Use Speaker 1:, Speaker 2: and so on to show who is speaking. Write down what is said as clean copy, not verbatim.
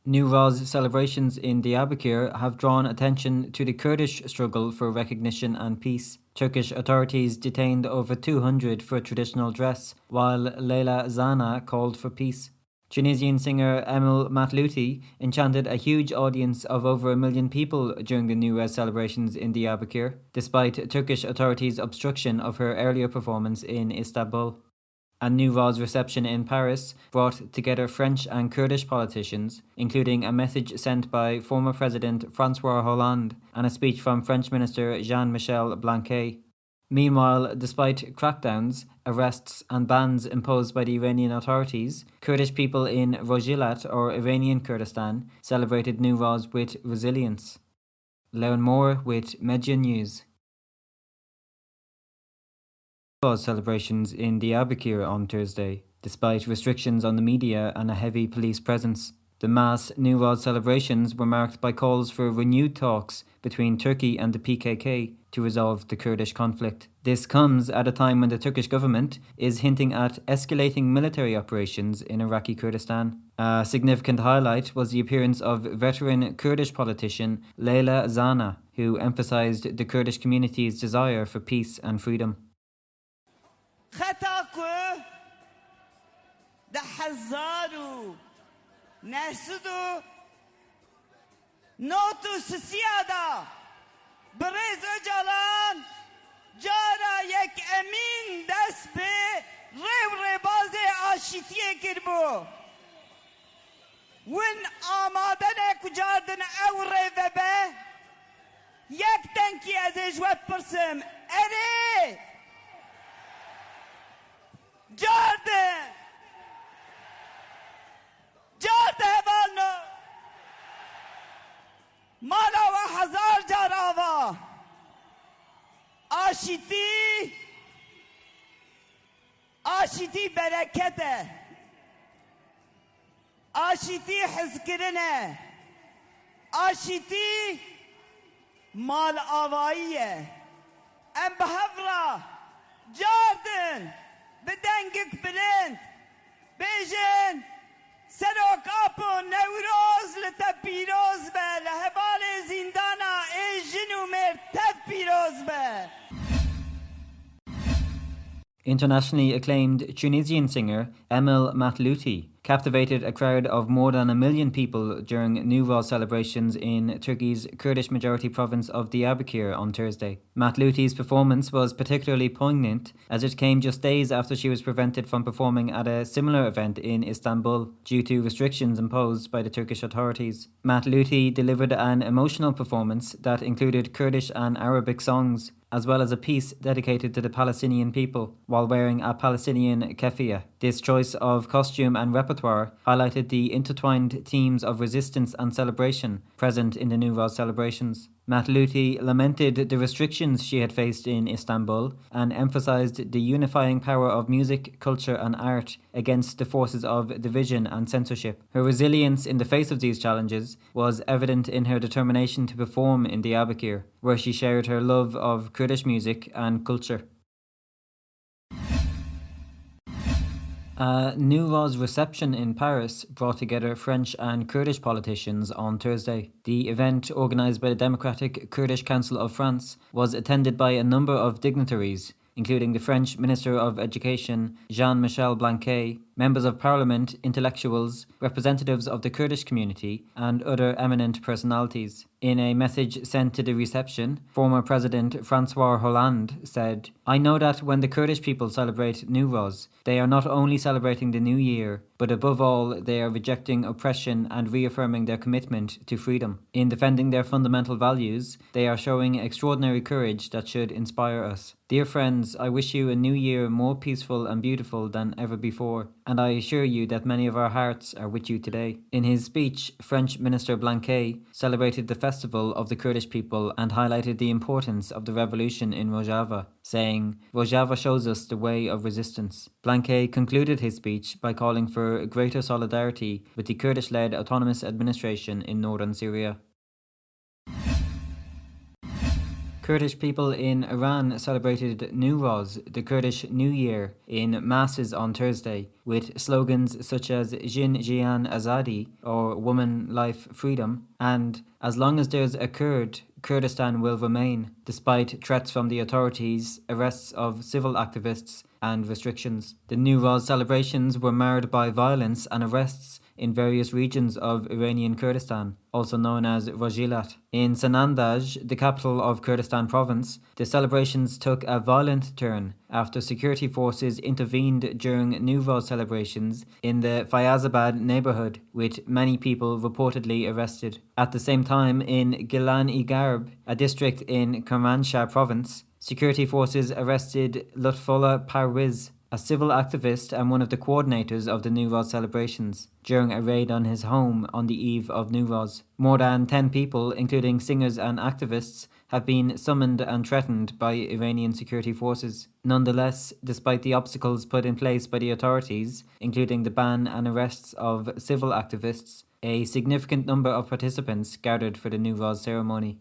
Speaker 1: Newroz celebrations in Diyarbakır have drawn attention to the Kurdish struggle for recognition and peace. Turkish authorities detained over 200 for traditional dress, while Leyla Zana called for peace. Tunisian singer Emel Mathlouthi enchanted a huge audience of over 1 million people during the Newroz celebrations in Diyarbakır, despite Turkish authorities' obstruction of her earlier performance in Istanbul. A Newroz reception in Paris brought together French and Kurdish politicians, including a message sent by former President François Hollande and a speech from French Minister Jean-Michel Blanquet. Meanwhile, despite crackdowns, arrests and bans imposed by the Iranian authorities, Kurdish people in Rojhilat or Iranian Kurdistan celebrated Newroz with resilience. Learn more with Media News. Newroz celebrations in Diyarbakır on Thursday, despite restrictions on the media and a heavy police presence. The mass Newroz celebrations were marked by calls for renewed talks between Turkey and the PKK to resolve the Kurdish conflict. This comes at a time when the Turkish government is hinting at escalating military operations in Iraqi Kurdistan. A significant highlight was the appearance of veteran Kurdish politician Leyla Zana, who emphasized the Kurdish community's desire for peace and freedom.
Speaker 2: نسدو نوتو سسيادا بريز اجالان جارا يك امين دس بي ريو ريبازي آشيتيه كربو وين آمادنه كجاردن او ريوبه يك تنكي از جواب برسم اري جاردن جارده بالنو مالا و هزار جاراوا آشیتی برکته آشیتی حزکرنه آشیتی مال آوائیه ام بهفرا جاردن بدنگک بلند بیجن سرک آپو نوروز لطب پیروز به لحبال زندانا ای جنو مرتب پیروز به.
Speaker 1: Internationally acclaimed Tunisian singer Emel Mathlouthi captivated a crowd of more than 1 million people during Newroz celebrations in Turkey's Kurdish majority province of Diyarbakır on Thursday. Mathlouthi's performance was particularly poignant as it came just days after she was prevented from performing at a similar event in Istanbul due to restrictions imposed by the Turkish authorities. Mathlouthi delivered an emotional performance that included Kurdish and Arabic songs, as well as a piece dedicated to the Palestinian people, while wearing a Palestinian keffiyeh. This choice of costume and repertoire highlighted the intertwined themes of resistance and celebration present in the Newroz celebrations. Mathlouthi lamented the restrictions she had faced in Istanbul and emphasized the unifying power of music, culture and art against the forces of division and censorship. Her resilience in the face of these challenges was evident in her determination to perform in Diyarbakır, where she shared her love of Kurdish music and culture. A Newroz reception in Paris brought together French and Kurdish politicians on Thursday. The event, organised by the Democratic Kurdish Council of France, was attended by a number of dignitaries, including the French Minister of Education, Jean-Michel Blanquet, members of parliament, intellectuals, representatives of the Kurdish community, and other eminent personalities. In a message sent to the reception, former President François Hollande said, "I know that when the Kurdish people celebrate Newroz, they are not only celebrating the new year, but above all, they are rejecting oppression and reaffirming their commitment to freedom. In defending their fundamental values, they are showing extraordinary courage that should inspire us. Dear friends, I wish you a new year more peaceful and beautiful than ever before, and I assure you that many of our hearts are with you today." In his speech, French Minister Blanquet celebrated the festival of the Kurdish people and highlighted the importance of the revolution in Rojava, saying, "Rojava shows us the way of resistance." Blanquet concluded his speech by calling for greater solidarity with the Kurdish-led autonomous administration in northern Syria. Kurdish people in Iran celebrated Newroz, the Kurdish New Year, in masses on Thursday, with slogans such as Jin Jian Azadi, or Woman, Life, Freedom, and As long as there's a Kurd, Kurdistan will remain, despite threats from the authorities, arrests of civil activists, and restrictions. The Newroz celebrations were marred by violence and arrests in various regions of Iranian Kurdistan, also known as Rojhilat. In Sanandaj, the capital of Kurdistan province, the celebrations took a violent turn after security forces intervened during Newroz celebrations in the Fayazabad neighborhood, with many people reportedly arrested. At the same time, in Gilan-i-Garb, a district in Kermanshah province, security forces arrested Lutfullah Parviz, a civil activist and one of the coordinators of the Newroz celebrations, during a raid on his home on the eve of Newroz. More than 10 people, including singers and activists, have been summoned and threatened by Iranian security forces. Nonetheless, despite the obstacles put in place by the authorities, including the ban and arrests of civil activists, a significant number of participants gathered for the Newroz ceremony.